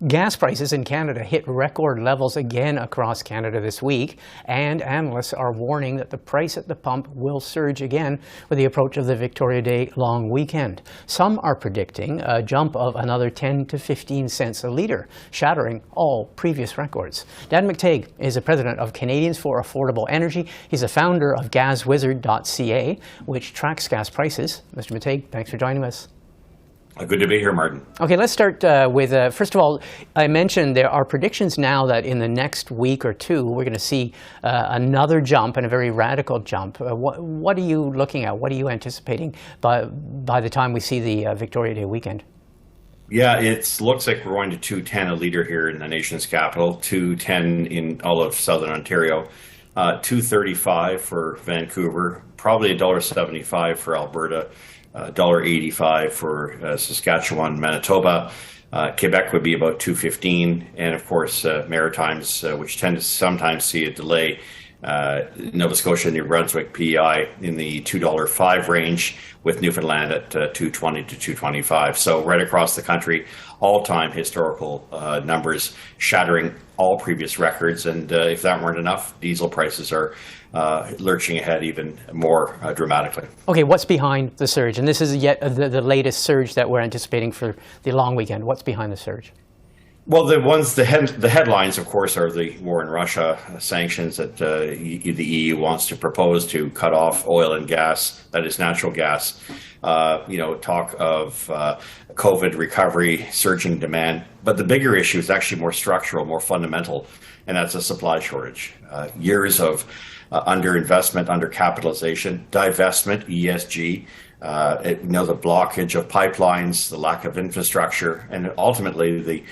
Gas prices in Canada hit record levels again across Canada this week, and analysts are warning that the price at the pump will surge again with the approach of the Victoria Day long weekend. Some are predicting a jump of another 10 to 15 cents a litre, shattering all previous records. Dan McTeague is the president of Canadians for Affordable Energy. He's a founder of gaswizard.ca, which tracks gas prices. Mr. McTeague, thanks for joining us. Good to be here, Martin. Okay, let's start with, first of all, I mentioned there are predictions now that in the next week or two, we're going to see another jump, and a very radical jump. What are you looking at? What are you anticipating by the time we see the Victoria Day weekend? Yeah, it looks like we're going to 210 a litre here in the nation's capital, 210 in all of southern Ontario, 235 for Vancouver, probably $1.75 for Alberta, $1.85 for Saskatchewan, Manitoba. Quebec would be about $2.15, and of course Maritimes, which tend to sometimes see a delay. Nova Scotia, New Brunswick, PEI in the $2.05 range, with Newfoundland at $2.20 to $2.25. So right across the country, all-time historical numbers, shattering all previous records. And if that weren't enough, diesel prices are lurching ahead even more dramatically. Okay, what's behind the surge? And this is yet the latest surge that we're anticipating for the long weekend. What's behind the surge? Well, the headlines, of course, are the war in Russia, sanctions that the EU wants to propose to cut off oil and gas, that is natural gas. Talk of COVID recovery, surging demand. But the bigger issue is actually more structural, more fundamental, and that's a supply shortage. Years of underinvestment, undercapitalization, divestment, ESG. The blockage of pipelines, the lack of infrastructure, and ultimately the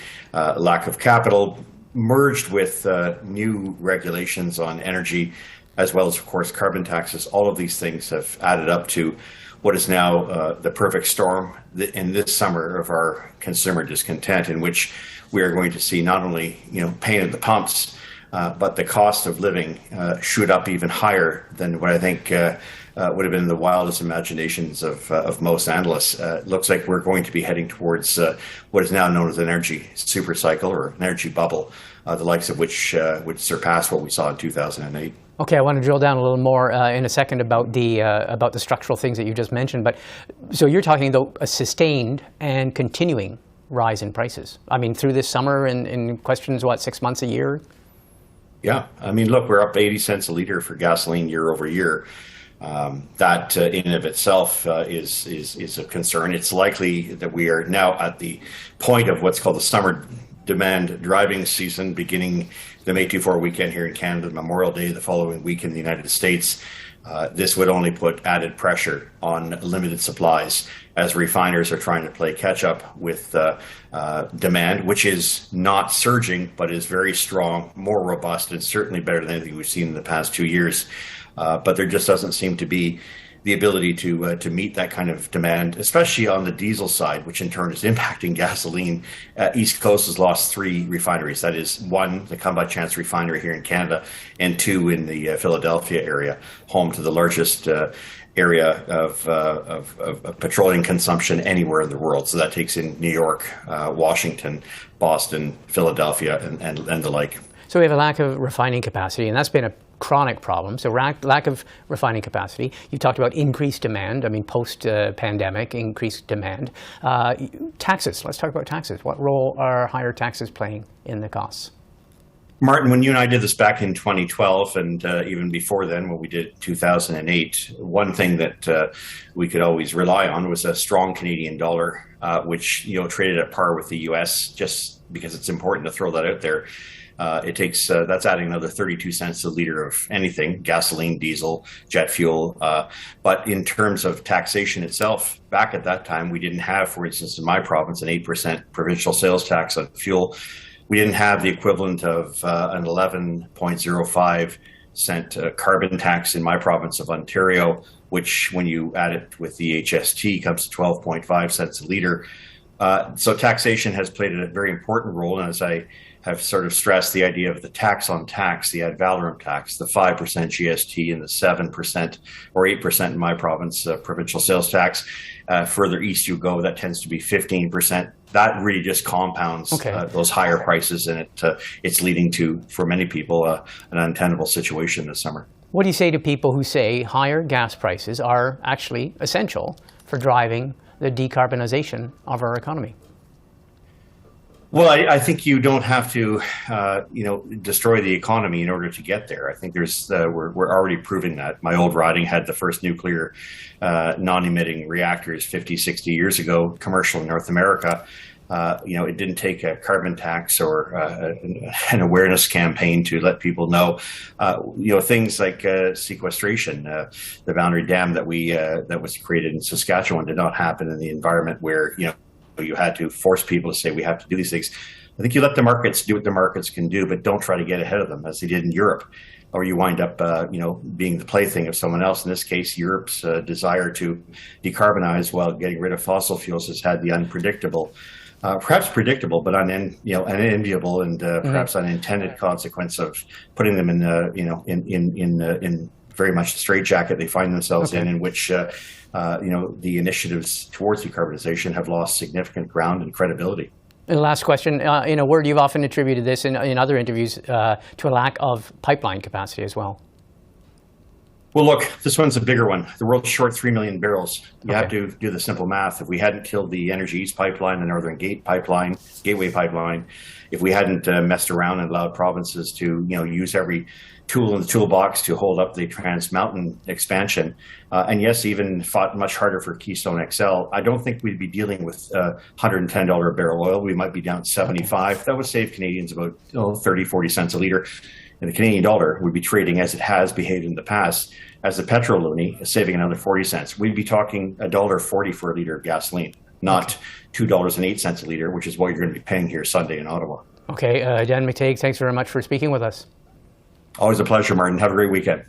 lack of capital, merged with new regulations on energy, as well as, of course, carbon taxes. All of these things have added up to what is now the perfect storm in this summer of our consumer discontent, in which we are going to see not only pain at the pumps, but the cost of living shoot up even higher than what I think would have been the wildest imaginations of most analysts. Looks like we're going to be heading towards what is now known as an energy super cycle or an energy bubble, the likes of which would surpass what we saw in 2008. Okay, I want to drill down a little more in a second about the structural things that you just mentioned. But so you're talking, though, a sustained and continuing rise in prices. I mean, through this summer, in questions, 6 months, a year? Yeah, I mean, look, we're up 80 cents a litre for gasoline year over year. That in and of itself is a concern. It's likely that we are now at the point of what's called the summer demand driving season, beginning the May 24 weekend here in Canada, Memorial Day the following week in the United States. This would only put added pressure on limited supplies as refiners are trying to play catch up with demand, which is not surging, but is very strong, more robust, and certainly better than anything we've seen in the past 2 years. But there just doesn't seem to be the ability to meet that kind of demand, especially on the diesel side, which in turn is impacting gasoline. East Coast has lost 3 refineries. That is 1, the Come By Chance refinery here in Canada, and 2 in the Philadelphia area, home to the largest area of petroleum consumption anywhere in the world. So that takes in New York, Washington, Boston, Philadelphia, and the like. So we have a lack of refining capacity, and that's been a chronic problem. So lack of refining capacity. You talked about increased demand. I mean, post-pandemic, increased demand. Taxes. Let's talk about taxes. What role are higher taxes playing in the costs? Martin, when you and I did this back in 2012, and even before then, when we did 2008, one thing that we could always rely on was a strong Canadian dollar, which traded at par with the U.S. Just because it's important to throw that out there. It takes that's adding another 32 cents a litre of anything, gasoline, diesel, jet fuel. But in terms of taxation itself, back at that time, we didn't have, for instance, in my province, an 8% provincial sales tax on fuel. We didn't have the equivalent of an 11.05 cent carbon tax in my province of Ontario, which, when you add it with the HST, comes to 12.5 cents a litre. So taxation has played a very important role. And as I have sort of stressed the idea of the tax on tax, the ad valorem tax, the 5% GST and the 7% or 8% in my province, provincial sales tax. Further east you go, that tends to be 15%. That really just compounds those higher prices, and it's leading to, for many people, an untenable situation this summer. What do you say to people who say higher gas prices are actually essential for driving the decarbonization of our economy? Well, I think you don't have to, destroy the economy in order to get there. I think we're already proving that. My old riding had the first nuclear non-emitting reactors 50, 60 years ago, commercial in North America. It didn't take a carbon tax or an awareness campaign to let people know. Things like sequestration, the Boundary Dam that was created in Saskatchewan did not happen in the environment where you had to force people to say we have to do these things. I think you let the markets do what the markets can do, but don't try to get ahead of them as they did in Europe, or you wind up being the plaything of someone else. In this case, Europe's desire to decarbonize while getting rid of fossil fuels has had the unpredictable. Perhaps predictable, but unenviable and perhaps unintended consequence of putting them in very much the straitjacket they find themselves in which the initiatives towards decarbonization have lost significant ground and credibility. And last question, in a word, you've often attributed this in other interviews to a lack of pipeline capacity as well. Well, look, this one's a bigger one. The world's short 3 million barrels. You have to do the simple math. If we hadn't killed the Energy East pipeline, the Northern Gateway pipeline, if we hadn't messed around and allowed provinces to, use every tool in the toolbox to hold up the Trans Mountain expansion, and yes, even fought much harder for Keystone XL, I don't think we'd be dealing with $110 a barrel oil. We might be down to 75. That would save Canadians about 30, 40 cents a litre. And the Canadian dollar would be trading as it has behaved in the past as the petrol loonie, saving another 40 cents. We'd be talking $1.40 for a litre of gasoline, not $2.08 a litre, which is what you're going to be paying here Sunday in Ottawa. Okay, Dan McTeague, thanks very much for speaking with us. Always a pleasure, Martin. Have a great weekend.